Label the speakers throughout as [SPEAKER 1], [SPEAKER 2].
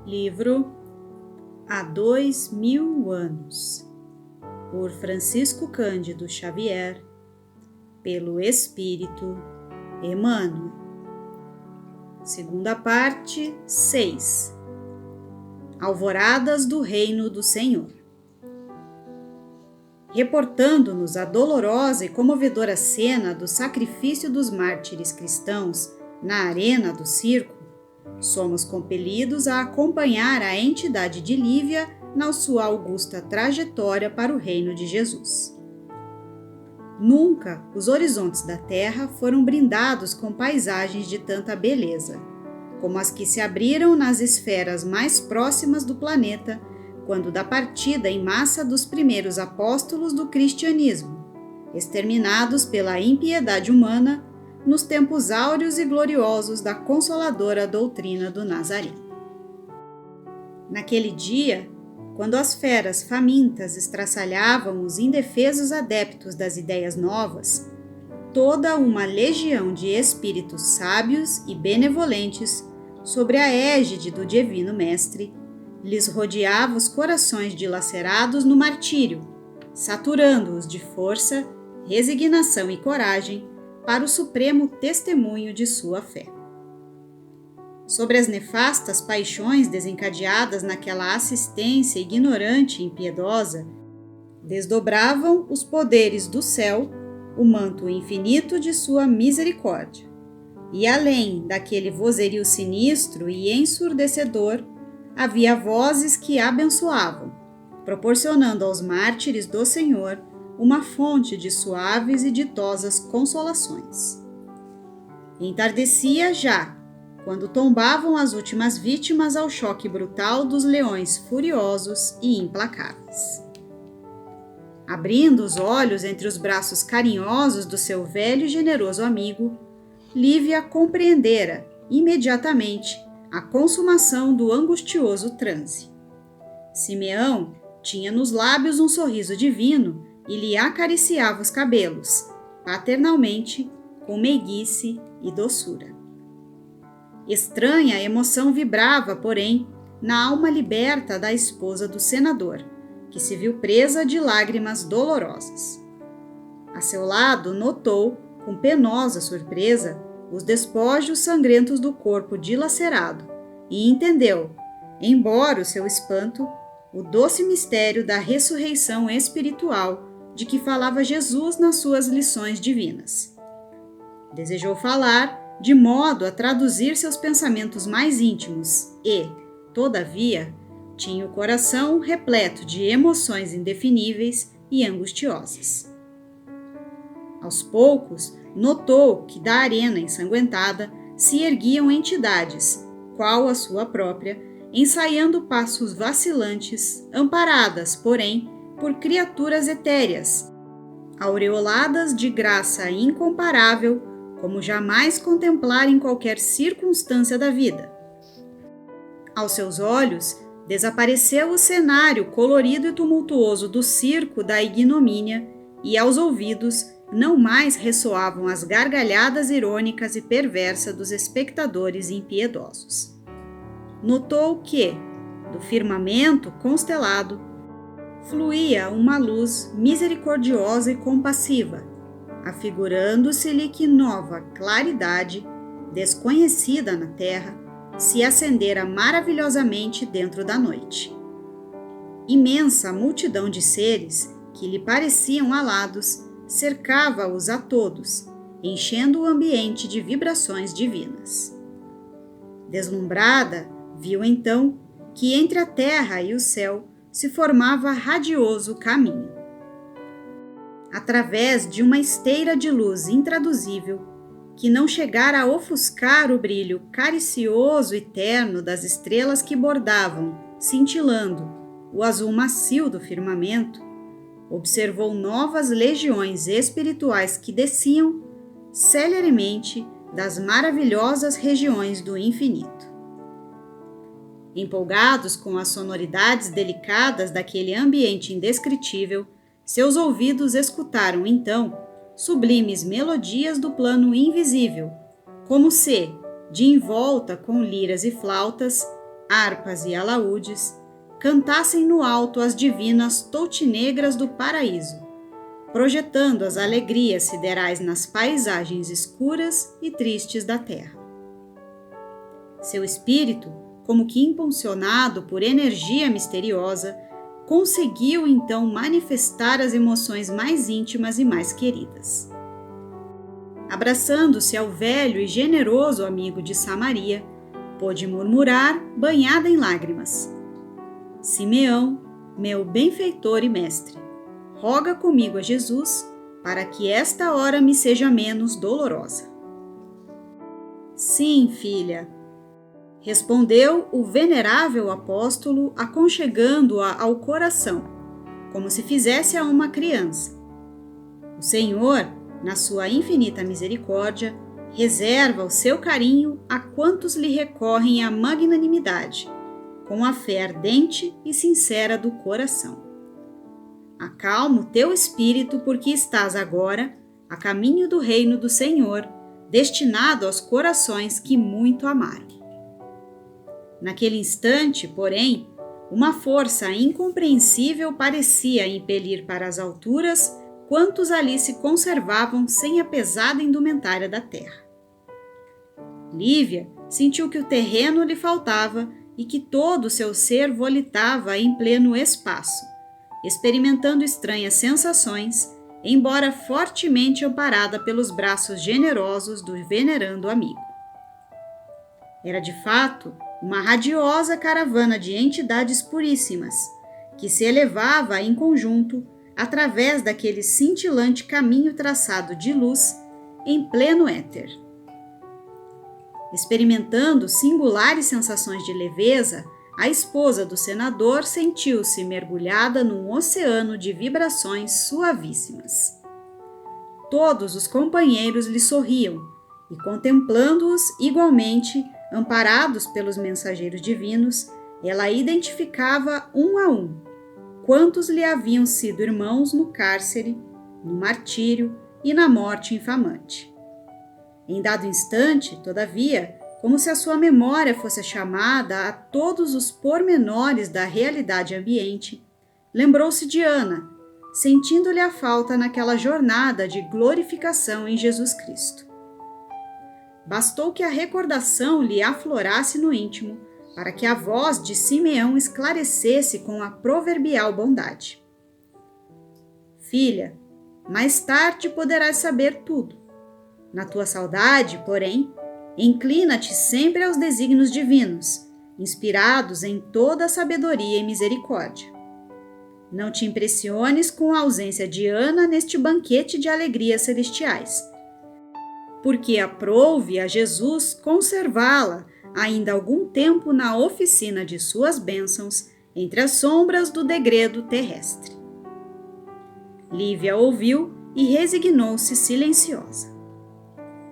[SPEAKER 1] Livro Há 2000 anos, por Francisco Cândido Xavier, pelo Espírito Emmanuel. Segunda parte, 6. Alvoradas do Reino do Senhor. Reportando-nos a dolorosa e comovedora cena do sacrifício dos mártires cristãos na arena do circo, somos compelidos a acompanhar a entidade de Lívia na sua augusta trajetória para o reino de Jesus. Nunca os horizontes da terra foram brindados com paisagens de tanta beleza, como as que se abriram nas esferas mais próximas do planeta, quando da partida em massa dos primeiros apóstolos do cristianismo, exterminados pela impiedade humana, nos tempos áureos e gloriosos da consoladora doutrina do Nazareno. Naquele dia, quando as feras famintas estraçalhavam os indefesos adeptos das ideias novas, toda uma legião de espíritos sábios e benevolentes, sobre a égide do Divino Mestre, lhes rodeava os corações dilacerados no martírio, saturando-os de força, resignação e coragem para o supremo testemunho de sua fé. Sobre as nefastas paixões desencadeadas naquela assistência ignorante e impiedosa, desdobravam os poderes do céu o manto infinito de sua misericórdia, e além daquele vozerio sinistro e ensurdecedor, havia vozes que abençoavam, proporcionando aos mártires do Senhor uma fonte de suaves e ditosas consolações. Entardecia já, quando tombavam as últimas vítimas ao choque brutal dos leões furiosos e implacáveis. Abrindo os olhos entre os braços carinhosos do seu velho e generoso amigo, Lívia compreendera imediatamente a consumação do angustioso transe. Simeão tinha nos lábios um sorriso divino e lhe acariciava os cabelos, paternalmente, com meiguice e doçura. Estranha emoção vibrava, porém, na alma liberta da esposa do senador, que se viu presa de lágrimas dolorosas. A seu lado, notou, com penosa surpresa, os despojos sangrentos do corpo dilacerado e entendeu, embora o seu espanto, o doce mistério da ressurreição espiritual de que falava Jesus nas suas lições divinas. Desejou falar de modo a traduzir seus pensamentos mais íntimos e, todavia, tinha o coração repleto de emoções indefiníveis e angustiosas. Aos poucos, notou que da arena ensanguentada se erguiam entidades, qual a sua própria, ensaiando passos vacilantes, amparadas, porém, por criaturas etéreas, aureoladas de graça incomparável, como jamais contemplar em qualquer circunstância da vida. Aos seus olhos, desapareceu o cenário colorido e tumultuoso do circo da ignomínia, e aos ouvidos não mais ressoavam as gargalhadas irônicas e perversas dos espectadores impiedosos. Notou que, do firmamento constelado, fluía uma luz misericordiosa e compassiva, afigurando-se-lhe que nova claridade, desconhecida na terra, se acendera maravilhosamente dentro da noite. Imensa multidão de seres, que lhe pareciam alados, cercava-os a todos, enchendo o ambiente de vibrações divinas. Deslumbrada, viu então que entre a terra e o céu se formava radioso caminho. Através de uma esteira de luz intraduzível, que não chegara a ofuscar o brilho caricioso e terno das estrelas que bordavam, cintilando, o azul macio do firmamento, observou novas legiões espirituais que desciam celeremente das maravilhosas regiões do infinito. Empolgados com as sonoridades delicadas daquele ambiente indescritível, seus ouvidos escutaram então sublimes melodias do plano invisível, como se, de envolta com liras e flautas, harpas e alaúdes, cantassem no alto as divinas toutinegras do paraíso, projetando as alegrias siderais nas paisagens escuras e tristes da terra. Seu espírito, como que impulsionado por energia misteriosa, conseguiu então manifestar as emoções mais íntimas e mais queridas. Abraçando-se ao velho e generoso amigo de Samaria, pôde murmurar, banhada em lágrimas: Simeão, meu benfeitor e mestre, roga comigo a Jesus para que esta hora me seja menos dolorosa. Sim, filha, respondeu o venerável apóstolo, aconchegando-a ao coração, como se fizesse a uma criança. O Senhor, na sua infinita misericórdia, reserva o seu carinho a quantos lhe recorrem à magnanimidade, com a fé ardente e sincera do coração. Acalma o teu espírito, porque estás agora a caminho do reino do Senhor, destinado aos corações que muito amaram. Naquele instante, porém, uma força incompreensível parecia impelir para as alturas quantos ali se conservavam sem a pesada indumentária da terra. Lívia sentiu que o terreno lhe faltava e que todo o seu ser volitava em pleno espaço, experimentando estranhas sensações, embora fortemente amparada pelos braços generosos do venerando amigo. Era de fato uma radiosa caravana de entidades puríssimas, que se elevava em conjunto através daquele cintilante caminho traçado de luz em pleno éter. Experimentando singulares sensações de leveza, a esposa do senador sentiu-se mergulhada num oceano de vibrações suavíssimas. Todos os companheiros lhe sorriam, e contemplando-os igualmente, amparados pelos mensageiros divinos, ela identificava um a um quantos lhe haviam sido irmãos no cárcere, no martírio e na morte infamante. Em dado instante, todavia, como se a sua memória fosse chamada a todos os pormenores da realidade ambiente, lembrou-se de Ana, sentindo-lhe a falta naquela jornada de glorificação em Jesus Cristo. Bastou que a recordação lhe aflorasse no íntimo, para que a voz de Simeão esclarecesse com a proverbial bondade. Filha, mais tarde poderás saber tudo. Na tua saudade, porém, inclina-te sempre aos desígnios divinos, inspirados em toda a sabedoria e misericórdia. Não te impressiones com a ausência de Ana neste banquete de alegrias celestiais, porque aprouve a Jesus conservá-la ainda algum tempo na oficina de suas bênçãos entre as sombras do degredo terrestre. Lívia ouviu e resignou-se silenciosa.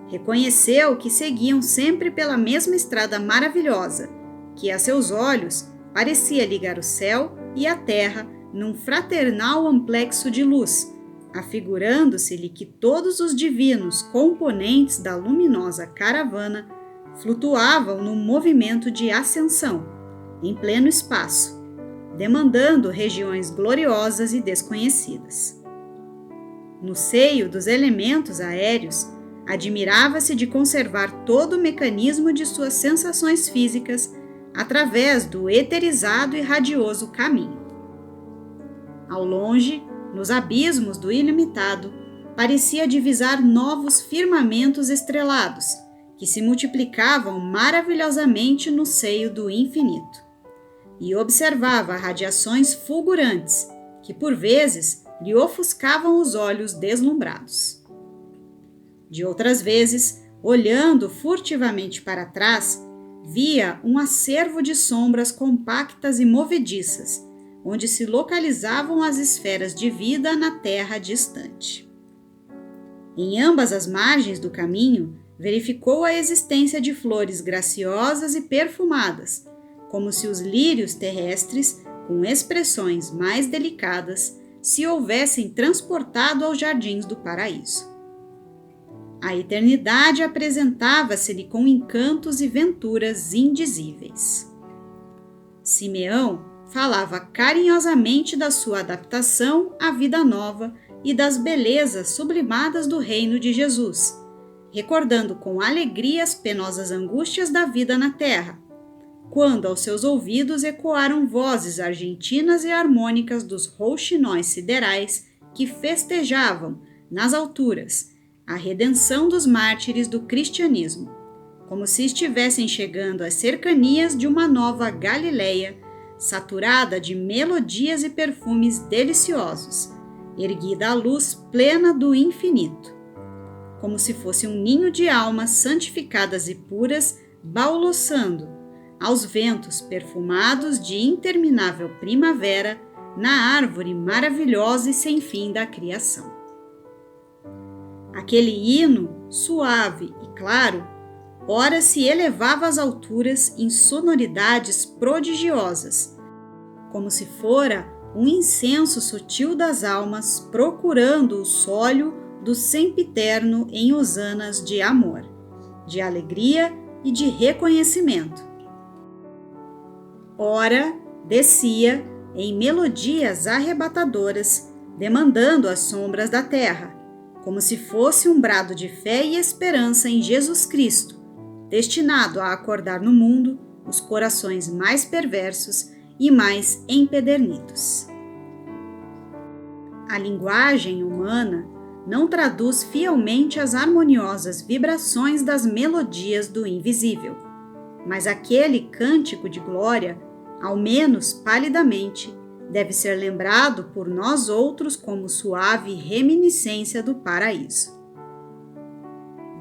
[SPEAKER 1] Reconheceu que seguiam sempre pela mesma estrada maravilhosa, que a seus olhos parecia ligar o céu e a terra num fraternal amplexo de luz, afigurando-se-lhe que todos os divinos componentes da luminosa caravana flutuavam num movimento de ascensão, em pleno espaço, demandando regiões gloriosas e desconhecidas. No seio dos elementos aéreos, admirava-se de conservar todo o mecanismo de suas sensações físicas através do eterizado e radioso caminho. Ao longe, nos abismos do ilimitado, parecia divisar novos firmamentos estrelados, que se multiplicavam maravilhosamente no seio do infinito, e observava radiações fulgurantes, que por vezes lhe ofuscavam os olhos deslumbrados. De outras vezes, olhando furtivamente para trás, via um acervo de sombras compactas e movediças, onde se localizavam as esferas de vida na terra distante. Em ambas as margens do caminho, verificou a existência de flores graciosas e perfumadas, como se os lírios terrestres, com expressões mais delicadas, se houvessem transportado aos jardins do paraíso. A eternidade apresentava-se-lhe com encantos e venturas indizíveis. Simeão falava carinhosamente da sua adaptação à vida nova e das belezas sublimadas do reino de Jesus, recordando com alegria as penosas angústias da vida na terra, quando aos seus ouvidos ecoaram vozes argentinas e harmônicas dos rouxinóis siderais que festejavam, nas alturas, a redenção dos mártires do cristianismo, como se estivessem chegando às cercanias de uma nova Galileia, saturada de melodias e perfumes deliciosos, erguida à luz plena do infinito, como se fosse um ninho de almas santificadas e puras, balouçando aos ventos perfumados de interminável primavera na árvore maravilhosa e sem fim da criação. Aquele hino, suave e claro, ora se elevava às alturas em sonoridades prodigiosas, como se fora um incenso sutil das almas procurando o sólio do sempiterno em hosanas de amor, de alegria e de reconhecimento. Ora, descia em melodias arrebatadoras, demandando as sombras da terra, como se fosse um brado de fé e esperança em Jesus Cristo, destinado a acordar no mundo os corações mais perversos e mais empedernidos. A linguagem humana não traduz fielmente as harmoniosas vibrações das melodias do invisível, mas aquele cântico de glória, ao menos palidamente, deve ser lembrado por nós outros como suave reminiscência do paraíso.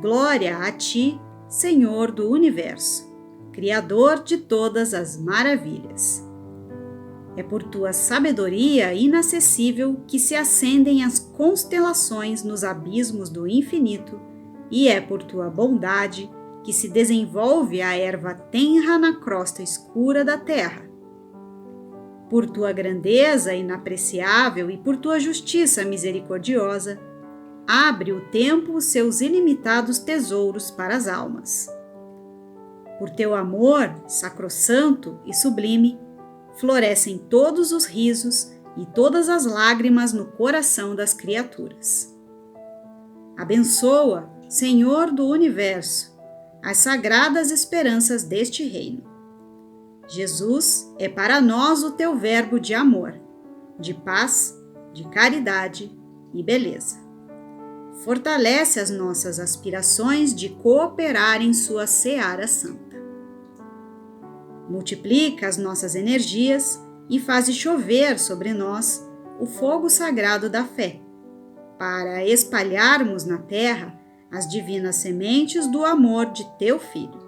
[SPEAKER 1] Glória a ti, Senhor do universo, Criador de todas as maravilhas. É por tua sabedoria inacessível que se acendem as constelações nos abismos do infinito, e é por tua bondade que se desenvolve a erva tenra na crosta escura da terra. Por tua grandeza inapreciável e por tua justiça misericordiosa, abre o tempo os seus ilimitados tesouros para as almas. Por teu amor sacrossanto e sublime, florescem todos os risos e todas as lágrimas no coração das criaturas. Abençoa, Senhor do universo, as sagradas esperanças deste reino. Jesus é para nós o teu verbo de amor, de paz, de caridade e beleza. Fortalece as nossas aspirações de cooperar em sua seara santa. Multiplica as nossas energias e faze chover sobre nós o fogo sagrado da fé, para espalharmos na terra as divinas sementes do amor de teu Filho.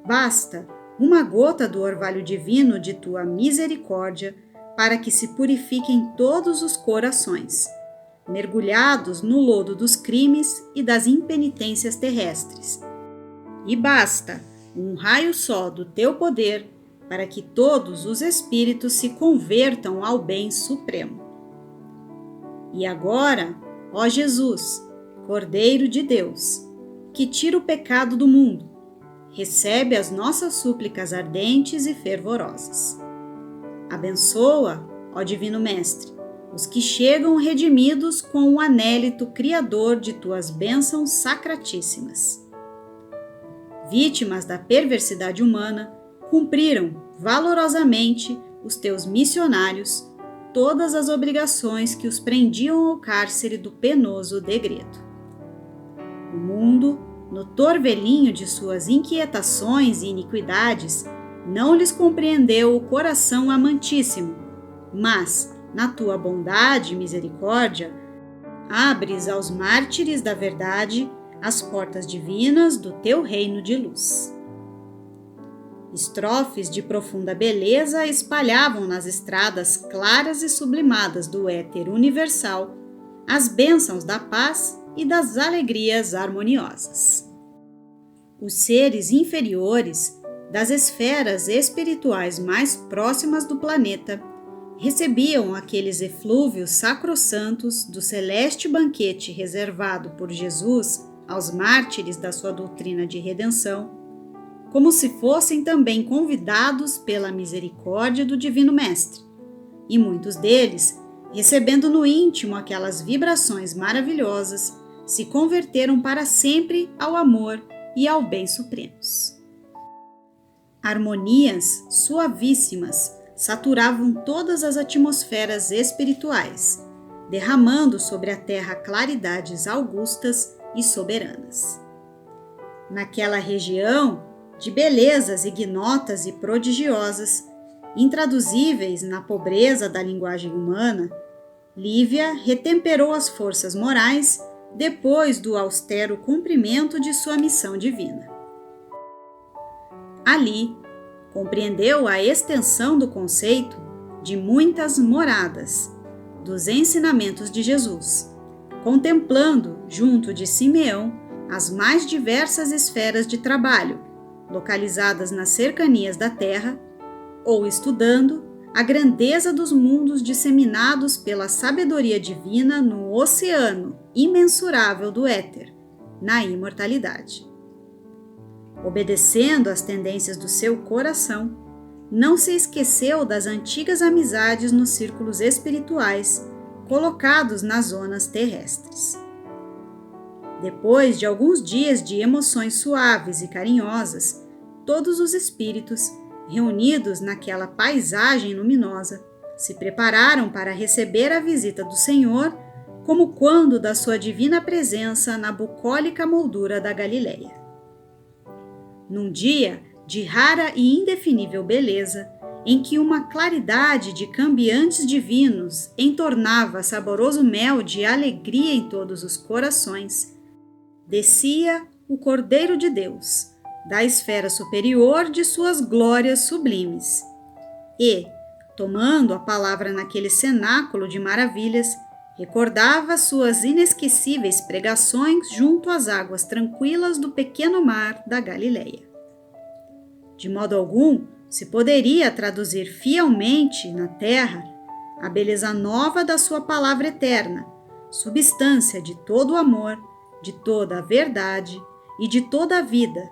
[SPEAKER 1] Basta uma gota do orvalho divino de tua misericórdia para que se purifiquem todos os corações, mergulhados no lodo dos crimes e das impenitências terrestres. E basta um raio só do teu poder para que todos os espíritos se convertam ao bem supremo. E agora, ó Jesus, Cordeiro de Deus, que tira o pecado do mundo, recebe as nossas súplicas ardentes e fervorosas. Abençoa, ó Divino Mestre, os que chegam redimidos com o anélito criador de tuas bênçãos sacratíssimas. Vítimas da perversidade humana, cumpriram valorosamente os teus missionários todas as obrigações que os prendiam ao cárcere do penoso degredo. O mundo, no torvelinho de suas inquietações e iniquidades, não lhes compreendeu o coração amantíssimo, mas, na tua bondade e misericórdia, abres aos mártires da verdade as portas divinas do teu reino de luz. Estrofes de profunda beleza espalhavam nas estradas claras e sublimadas do éter universal as bênçãos da paz e das alegrias harmoniosas. Os seres inferiores das esferas espirituais mais próximas do planeta recebiam aqueles eflúvios sacrossantos do celeste banquete reservado por Jesus aos mártires da sua doutrina de redenção, como se fossem também convidados pela misericórdia do Divino Mestre, e muitos deles, recebendo no íntimo aquelas vibrações maravilhosas, se converteram para sempre ao amor e ao bem supremos. Harmonias suavíssimas saturavam todas as atmosferas espirituais, derramando sobre a terra claridades augustas e soberanas. Naquela região, de belezas ignotas e prodigiosas, intraduzíveis na pobreza da linguagem humana, Lívia retemperou as forças morais depois do austero cumprimento de sua missão divina. Ali, compreendeu a extensão do conceito de muitas moradas, dos ensinamentos de Jesus, contemplando, junto de Simeão, as mais diversas esferas de trabalho, localizadas nas cercanias da Terra, ou estudando a grandeza dos mundos disseminados pela sabedoria divina no oceano imensurável do éter, na imortalidade. Obedecendo às tendências do seu coração, não se esqueceu das antigas amizades nos círculos espirituais colocados nas zonas terrestres. Depois de alguns dias de emoções suaves e carinhosas, todos os espíritos, reunidos naquela paisagem luminosa, se prepararam para receber a visita do Senhor, como quando da sua divina presença na bucólica moldura da Galileia. Num dia de rara e indefinível beleza, em que uma claridade de cambiantes divinos entornava saboroso mel de alegria em todos os corações, descia o Cordeiro de Deus, da esfera superior de suas glórias sublimes, e, tomando a palavra naquele cenáculo de maravilhas, recordava suas inesquecíveis pregações junto às águas tranquilas do pequeno mar da Galileia. De modo algum se poderia traduzir fielmente na terra a beleza nova da sua palavra eterna, substância de todo o amor, de toda a verdade e de toda a vida.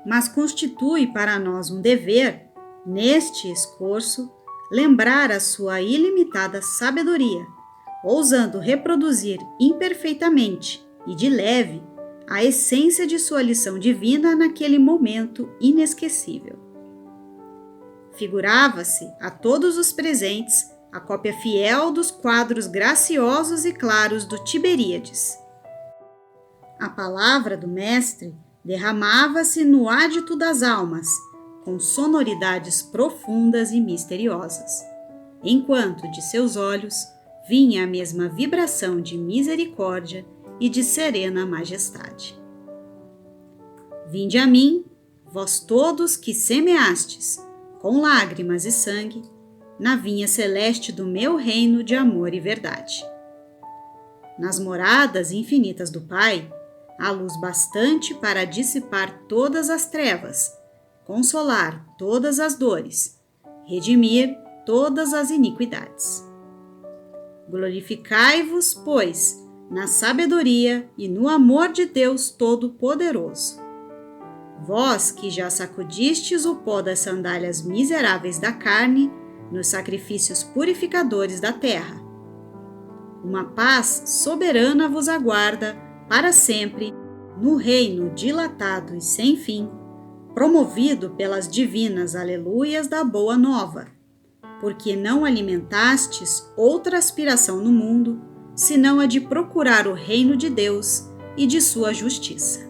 [SPEAKER 1] Mas constitui para nós um dever, neste esforço, lembrar a sua ilimitada sabedoria, ousando reproduzir imperfeitamente e de leve a essência de sua lição divina naquele momento inesquecível. Figurava-se a todos os presentes a cópia fiel dos quadros graciosos e claros do Tiberíades. A palavra do Mestre derramava-se no ádito das almas, com sonoridades profundas e misteriosas, enquanto de seus olhos vinha a mesma vibração de misericórdia e de serena majestade. Vinde a mim, vós todos que semeastes, com lágrimas e sangue, na vinha celeste do meu reino de amor e verdade. Nas moradas infinitas do Pai, há luz bastante para dissipar todas as trevas, consolar todas as dores, redimir todas as iniquidades. Glorificai-vos, pois, na sabedoria e no amor de Deus Todo-Poderoso. Vós que já sacudistes o pó das sandálias miseráveis da carne nos sacrifícios purificadores da terra. Uma paz soberana vos aguarda para sempre no reino dilatado e sem fim, promovido pelas divinas aleluias da Boa Nova, porque não alimentastes outra aspiração no mundo, senão a de procurar o reino de Deus e de sua justiça.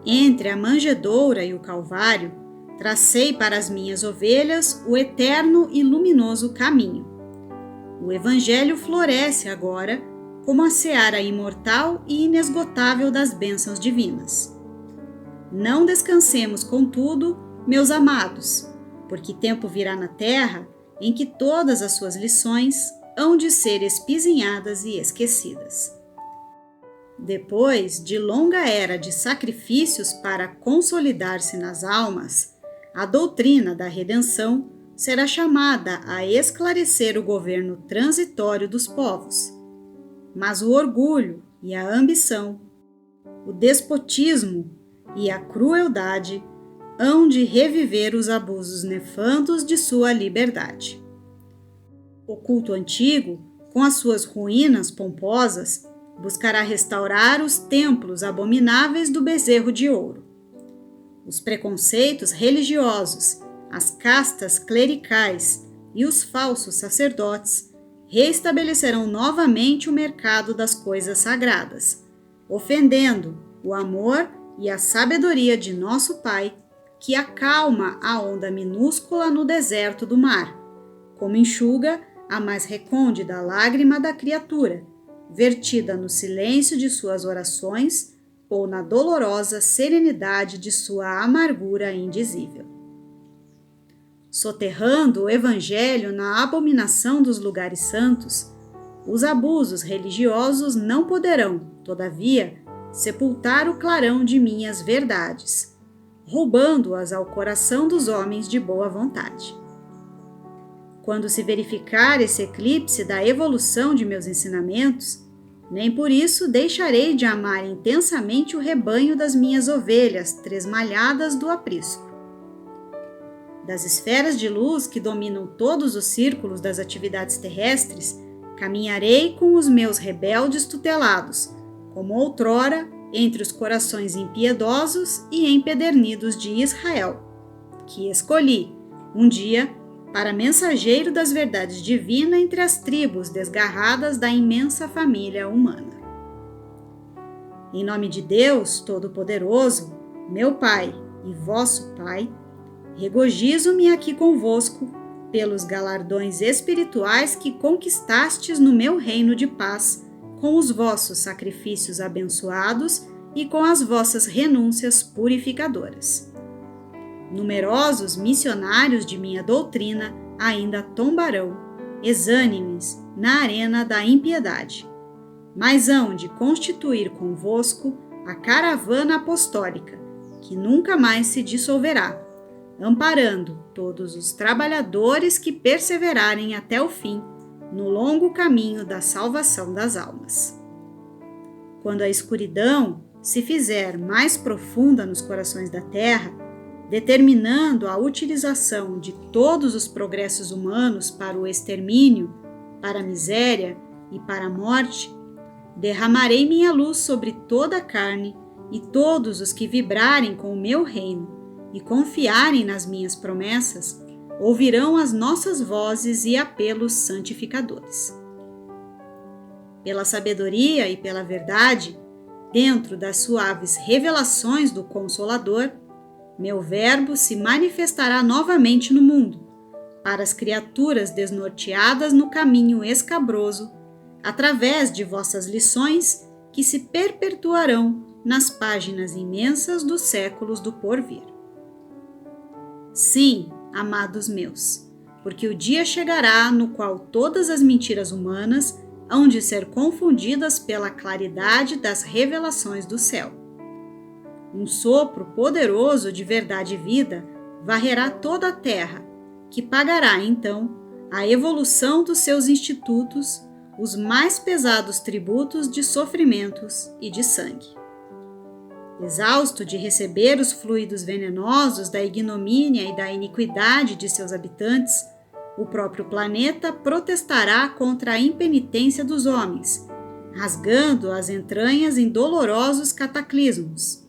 [SPEAKER 1] Entre a manjedoura e o Calvário, tracei para as minhas ovelhas o eterno e luminoso caminho. O Evangelho floresce agora como a seara imortal e inesgotável das bênçãos divinas. Não descansemos, contudo, meus amados, porque tempo virá na terra em que todas as suas lições hão de ser espizinhadas e esquecidas. Depois de longa era de sacrifícios para consolidar-se nas almas, a doutrina da redenção será chamada a esclarecer o governo transitório dos povos. Mas o orgulho e a ambição, o despotismo e a crueldade hão de reviver os abusos nefandos de sua liberdade. O culto antigo, com as suas ruínas pomposas, buscará restaurar os templos abomináveis do bezerro de ouro. Os preconceitos religiosos, as castas clericais e os falsos sacerdotes reestabelecerão novamente o mercado das coisas sagradas, ofendendo o amor e a sabedoria de nosso Pai, que acalma a onda minúscula no deserto do mar, como enxuga a mais recôndita lágrima da criatura, vertida no silêncio de suas orações ou na dolorosa serenidade de sua amargura indizível. Soterrando o Evangelho na abominação dos lugares santos, os abusos religiosos não poderão, todavia, sepultar o clarão de minhas verdades, roubando-as ao coração dos homens de boa vontade. Quando se verificar esse eclipse da evolução de meus ensinamentos, nem por isso deixarei de amar intensamente o rebanho das minhas ovelhas tresmalhadas do aprisco. Das esferas de luz que dominam todos os círculos das atividades terrestres, caminharei com os meus rebeldes tutelados, como outrora entre os corações impiedosos e empedernidos de Israel, que escolhi, um dia, para mensageiro das verdades divinas entre as tribos desgarradas da imensa família humana. Em nome de Deus Todo-Poderoso, meu Pai e vosso Pai, regozijo-me aqui convosco pelos galardões espirituais que conquistastes no meu reino de paz, com os vossos sacrifícios abençoados e com as vossas renúncias purificadoras. Numerosos missionários de minha doutrina ainda tombarão, exânimes, na arena da impiedade, mas hão de constituir convosco a caravana apostólica, que nunca mais se dissolverá, amparando todos os trabalhadores que perseverarem até o fim no longo caminho da salvação das almas. Quando a escuridão se fizer mais profunda nos corações da terra, determinando a utilização de todos os progressos humanos para o extermínio, para a miséria e para a morte, derramarei minha luz sobre toda a carne, e todos os que vibrarem com o meu reino e confiarem nas minhas promessas ouvirão as nossas vozes e apelos santificadores. Pela sabedoria e pela verdade, dentro das suaves revelações do Consolador, meu verbo se manifestará novamente no mundo, para as criaturas desnorteadas no caminho escabroso, através de vossas lições que se perpetuarão nas páginas imensas dos séculos do porvir. Sim, amados meus, porque o dia chegará no qual todas as mentiras humanas hão de ser confundidas pela claridade das revelações do céu. Um sopro poderoso de verdade e vida varrerá toda a terra, que pagará, então, a evolução dos seus institutos, os mais pesados tributos de sofrimentos e de sangue. Exausto de receber os fluidos venenosos da ignomínia e da iniquidade de seus habitantes, o próprio planeta protestará contra a impenitência dos homens, rasgando as entranhas em dolorosos cataclismos.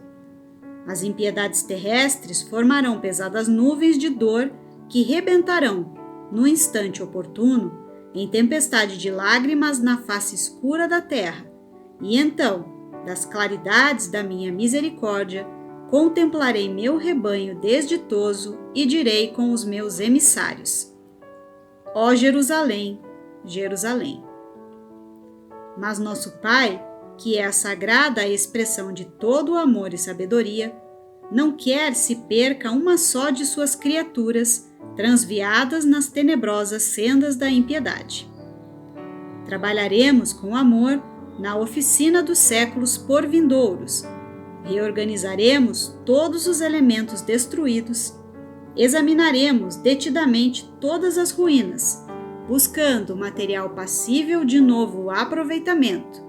[SPEAKER 1] As impiedades terrestres formarão pesadas nuvens de dor que rebentarão, no instante oportuno, em tempestade de lágrimas na face escura da terra, e então, das claridades da minha misericórdia, contemplarei meu rebanho desditoso e direi com os meus emissários: ó Jerusalém, Jerusalém. Mas nosso Pai, que é a sagrada expressão de todo o amor e sabedoria, não quer se perca uma só de suas criaturas transviadas nas tenebrosas sendas da impiedade. Trabalharemos com amor na oficina dos séculos por vindouros, reorganizaremos todos os elementos destruídos, examinaremos detidamente todas as ruínas, buscando material passível de novo aproveitamento,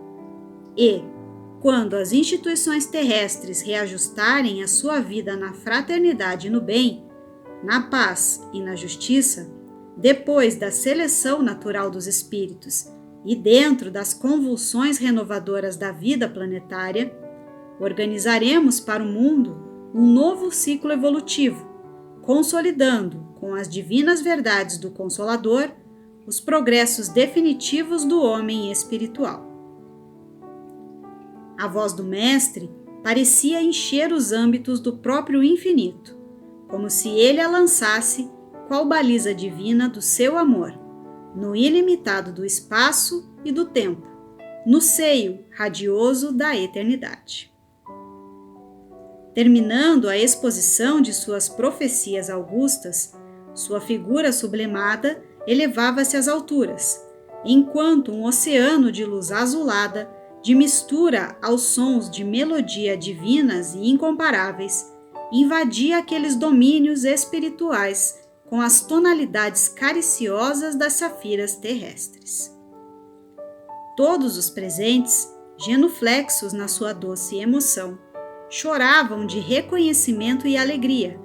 [SPEAKER 1] e, quando as instituições terrestres reajustarem a sua vida na fraternidade e no bem, na paz e na justiça, depois da seleção natural dos espíritos e dentro das convulsões renovadoras da vida planetária, organizaremos para o mundo um novo ciclo evolutivo, consolidando, com as divinas verdades do Consolador, os progressos definitivos do homem espiritual. A voz do Mestre parecia encher os âmbitos do próprio infinito, como se ele a lançasse qual baliza divina do seu amor, no ilimitado do espaço e do tempo, no seio radioso da eternidade. Terminando a exposição de suas profecias augustas, sua figura sublimada elevava-se às alturas, enquanto um oceano de luz azulada, de mistura aos sons de melodia divinas e incomparáveis, invadia aqueles domínios espirituais com as tonalidades cariciosas das safiras terrestres. Todos os presentes, genuflexos na sua doce emoção, choravam de reconhecimento e alegria,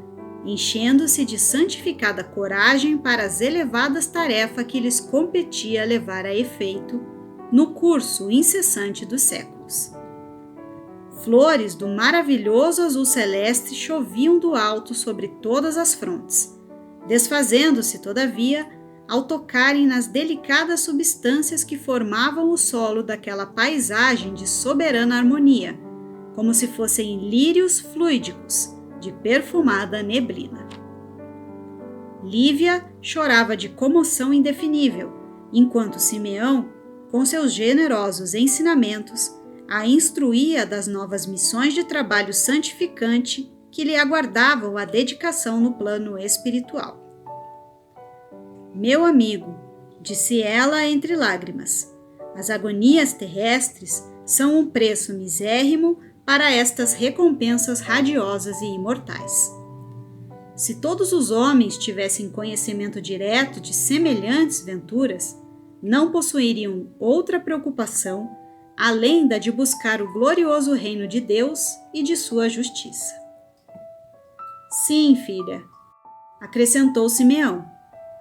[SPEAKER 1] enchendo-se de santificada coragem para as elevadas tarefas que lhes competia levar a efeito no curso incessante dos séculos. Flores do maravilhoso azul celeste choviam do alto sobre todas as frontes, desfazendo-se, todavia, ao tocarem nas delicadas substâncias que formavam o solo daquela paisagem de soberana harmonia, como se fossem lírios fluídicos de perfumada neblina. Lívia chorava de comoção indefinível, enquanto Simeão, com seus generosos ensinamentos, a instruía das novas missões de trabalho santificante que lhe aguardavam a dedicação no plano espiritual. Meu amigo, disse ela entre lágrimas, as agonias terrestres são um preço misérrimo para estas recompensas radiosas e imortais. Se todos os homens tivessem conhecimento direto de semelhantes venturas, não possuiriam outra preocupação além da de buscar o glorioso reino de Deus e de sua justiça. Sim, filha, acrescentou Simeão,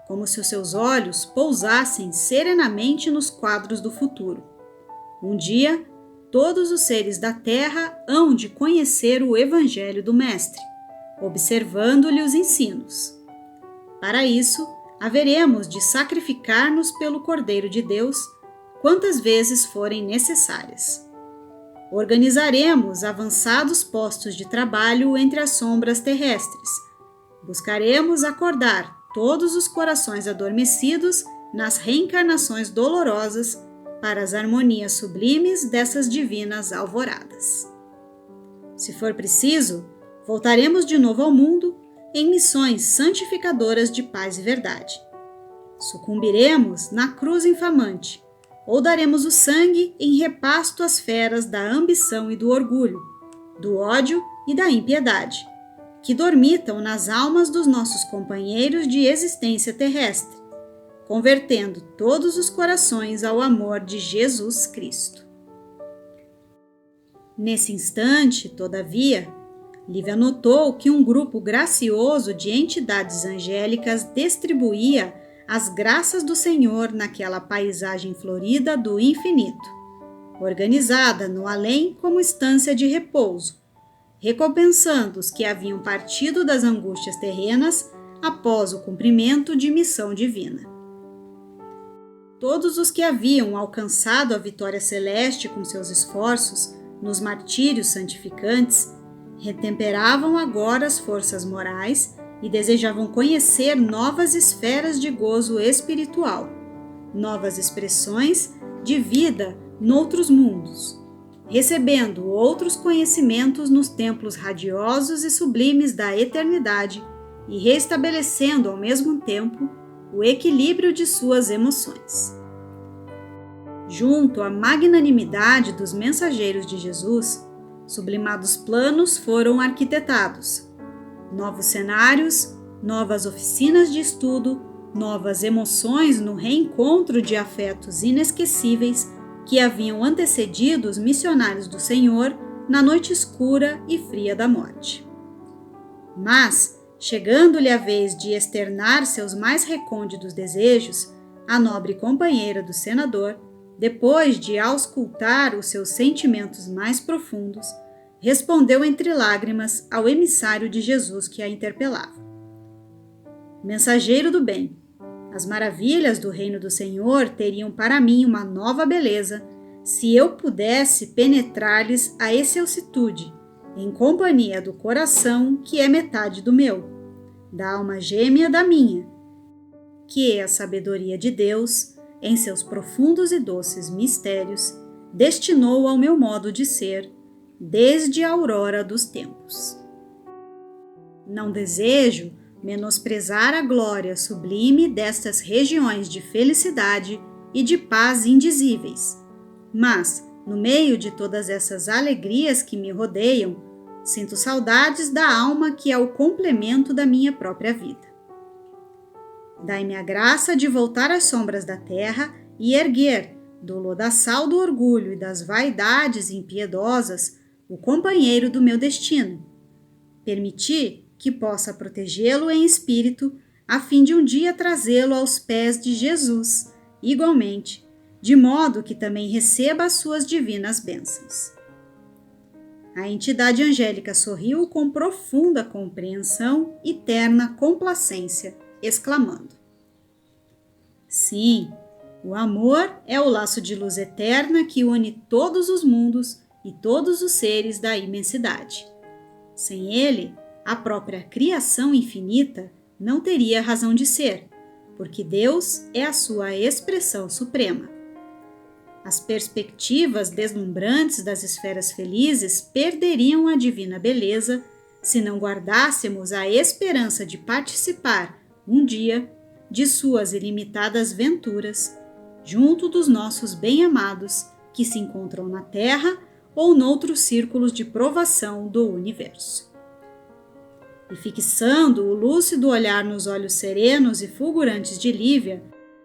[SPEAKER 1] como se os seus olhos pousassem serenamente nos quadros do futuro. Um dia, todos os seres da terra hão de conhecer o Evangelho do Mestre, observando-lhe os ensinos. Para isso, haveremos de sacrificar-nos pelo Cordeiro de Deus quantas vezes forem necessárias. Organizaremos avançados postos de trabalho entre as sombras terrestres. Buscaremos acordar todos os corações adormecidos nas reencarnações dolorosas para as harmonias sublimes dessas divinas alvoradas. Se for preciso, voltaremos de novo ao mundo em missões santificadoras de paz e verdade. Sucumbiremos na cruz infamante, ou daremos o sangue em repasto às feras da ambição e do orgulho, do ódio e da impiedade, que dormitam nas almas dos nossos companheiros de existência terrestre, convertendo todos os corações ao amor de Jesus Cristo. Nesse instante, todavia, Lívia notou que um grupo gracioso de entidades angélicas distribuía as graças do Senhor naquela paisagem florida do infinito, organizada no além como estância de repouso, recompensando os que haviam partido das angústias terrenas após o cumprimento de missão divina. Todos os que haviam alcançado a vitória celeste com seus esforços nos martírios santificantes retemperavam agora as forças morais e desejavam conhecer novas esferas de gozo espiritual, novas expressões de vida noutros mundos, recebendo outros conhecimentos nos templos radiosos e sublimes da eternidade e restabelecendo ao mesmo tempo o equilíbrio de suas emoções. Junto à magnanimidade dos mensageiros de Jesus, sublimados planos foram arquitetados. Novos cenários, novas oficinas de estudo, novas emoções no reencontro de afetos inesquecíveis que haviam antecedido os missionários do Senhor na noite escura e fria da morte. Mas, chegando-lhe a vez de externar seus mais recônditos desejos, a nobre companheira do senador, depois de auscultar os seus sentimentos mais profundos, respondeu entre lágrimas ao emissário de Jesus que a interpelava: Mensageiro do bem, as maravilhas do reino do Senhor teriam para mim uma nova beleza se eu pudesse penetrar-lhes a excelsitude, em companhia do coração que é metade do meu, da alma gêmea da minha, que é a sabedoria de Deus, em seus profundos e doces mistérios, destinou ao meu modo de ser, desde a aurora dos tempos. Não desejo menosprezar a glória sublime destas regiões de felicidade e de paz indizíveis, mas, no meio de todas essas alegrias que me rodeiam, sinto saudades da alma que é o complemento da minha própria vida. Dai-me a graça de voltar às sombras da terra e erguer, do lodaçal do orgulho e das vaidades impiedosas, o companheiro do meu destino. Permiti que possa protegê-lo em espírito, a fim de um dia trazê-lo aos pés de Jesus, igualmente, de modo que também receba as suas divinas bênçãos. A entidade angélica sorriu com profunda compreensão e terna complacência, exclamando: Sim, o amor é o laço de luz eterna que une todos os mundos e todos os seres da imensidade. Sem ele, a própria criação infinita não teria razão de ser, porque Deus é a sua expressão suprema. As perspectivas deslumbrantes das esferas felizes perderiam a divina beleza se não guardássemos a esperança de participar, um dia, de suas ilimitadas venturas, junto dos nossos bem-amados que se encontram na Terra ou noutros círculos de provação do universo. E fixando o lúcido olhar nos olhos serenos e fulgurantes de Lívia,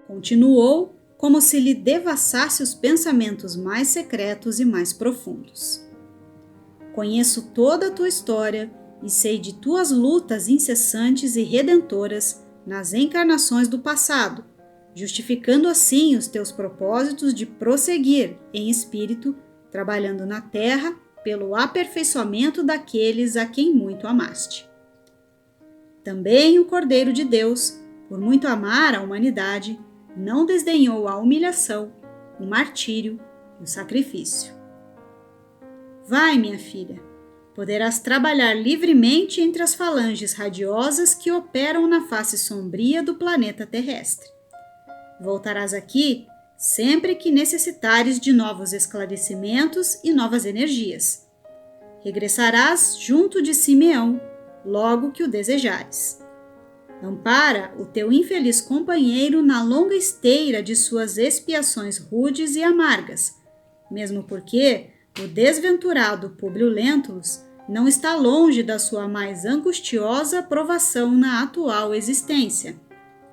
[SPEAKER 1] continuou como se lhe devassasse os pensamentos mais secretos e mais profundos. Conheço toda a tua história e sei de tuas lutas incessantes e redentoras nas encarnações do passado, justificando assim os teus propósitos de prosseguir em espírito, trabalhando na terra pelo aperfeiçoamento daqueles a quem muito amaste. Também o Cordeiro de Deus, por muito amar a humanidade, não desdenhou a humilhação, o martírio e o sacrifício. Vai, minha filha, poderás trabalhar livremente entre as falanges radiosas que operam na face sombria do planeta terrestre. Voltarás aqui sempre que necessitares de novos esclarecimentos e novas energias. Regressarás junto de Simeão, logo que o desejares. Ampara o teu infeliz companheiro na longa esteira de suas expiações rudes e amargas, mesmo porque o desventurado Públio Lentulus não está longe da sua mais angustiosa provação na atual existência,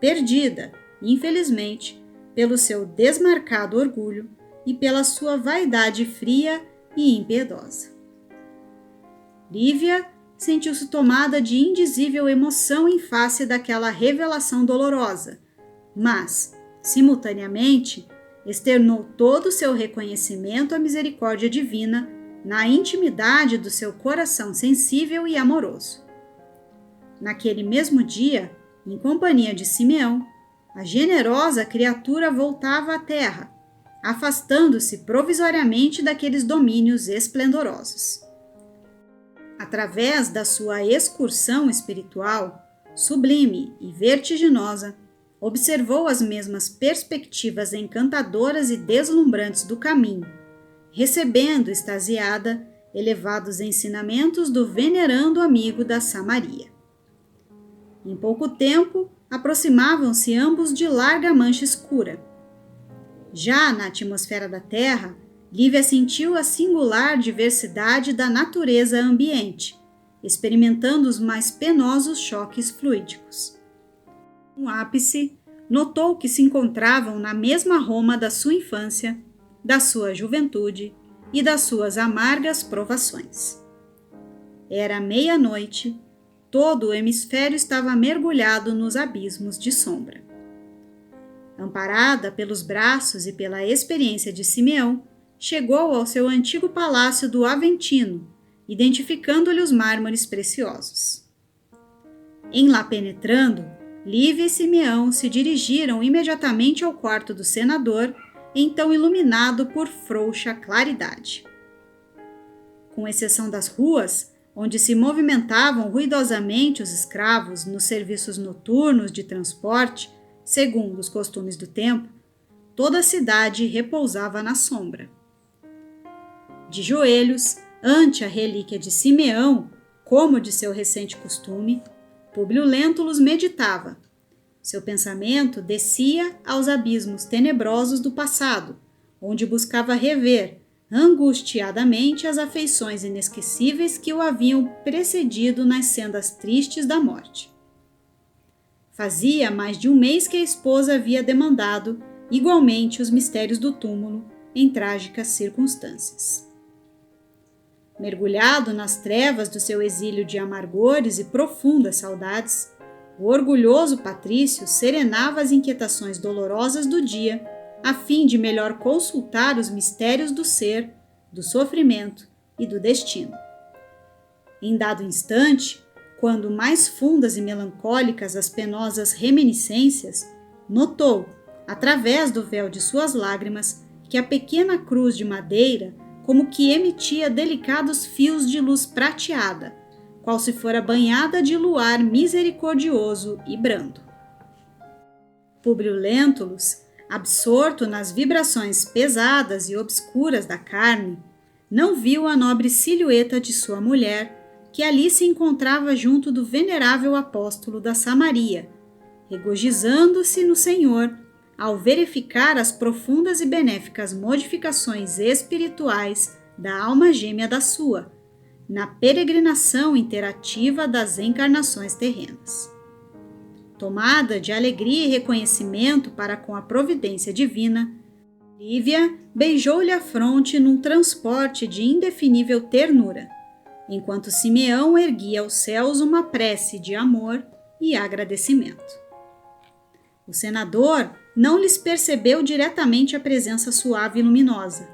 [SPEAKER 1] perdida, infelizmente, pelo seu desmarcado orgulho e pela sua vaidade fria e impiedosa. Lívia sentiu-se tomada de indizível emoção em face daquela revelação dolorosa, mas, simultaneamente, externou todo o seu reconhecimento à misericórdia divina na intimidade do seu coração sensível e amoroso. Naquele mesmo dia, em companhia de Simeão, a generosa criatura voltava à terra, afastando-se provisoriamente daqueles domínios esplendorosos. Através da sua excursão espiritual, sublime e vertiginosa, observou as mesmas perspectivas encantadoras e deslumbrantes do caminho, recebendo, extasiada, elevados ensinamentos do venerando amigo da Samaria. Em pouco tempo, aproximavam-se ambos de larga mancha escura. Já na atmosfera da Terra, Lívia sentiu a singular diversidade da natureza ambiente, experimentando os mais penosos choques fluídicos. No ápice, notou que se encontravam na mesma Roma da sua infância, da sua juventude e das suas amargas provações. Era meia-noite, todo o hemisfério estava mergulhado nos abismos de sombra. Amparada pelos braços e pela experiência de Simeão, chegou ao seu antigo palácio do Aventino, identificando-lhe os mármores preciosos. Em lá penetrando, Lívia e Simeão se dirigiram imediatamente ao quarto do senador, então iluminado por frouxa claridade. Com exceção das ruas, onde se movimentavam ruidosamente os escravos nos serviços noturnos de transporte, segundo os costumes do tempo, toda a cidade repousava na sombra. De joelhos, ante a relíquia de Simeão, como de seu recente costume, Públio Lentulus meditava. Seu pensamento descia aos abismos tenebrosos do passado, onde buscava rever angustiadamente as afeições inesquecíveis que o haviam precedido nas sendas tristes da morte. Fazia mais de um mês que a esposa havia demandado igualmente os mistérios do túmulo em trágicas circunstâncias. Mergulhado nas trevas do seu exílio de amargores e profundas saudades, o orgulhoso patrício serenava as inquietações dolorosas do dia, a fim de melhor consultar os mistérios do ser, do sofrimento e do destino. Em dado instante, quando mais fundas e melancólicas as penosas reminiscências, notou, através do véu de suas lágrimas, que a pequena cruz de madeira como que emitia delicados fios de luz prateada, qual se fora banhada de luar misericordioso e brando. Públio Lentulus, absorto nas vibrações pesadas e obscuras da carne, não viu a nobre silhueta de sua mulher, que ali se encontrava junto do venerável apóstolo da Samaria, regozijando-se no Senhor, ao verificar as profundas e benéficas modificações espirituais da alma gêmea da sua, na peregrinação interativa das encarnações terrenas. Tomada de alegria e reconhecimento para com a providência divina, Lívia beijou-lhe a fronte num transporte de indefinível ternura, enquanto Simeão erguia aos céus uma prece de amor e agradecimento. O senador não lhes percebeu diretamente a presença suave e luminosa,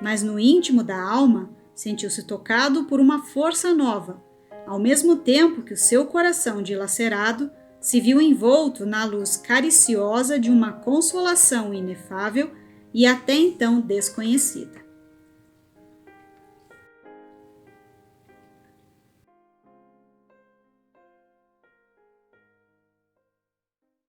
[SPEAKER 1] mas no íntimo da alma sentiu-se tocado por uma força nova, ao mesmo tempo que o seu coração dilacerado se viu envolto na luz cariciosa de uma consolação inefável e até então desconhecida.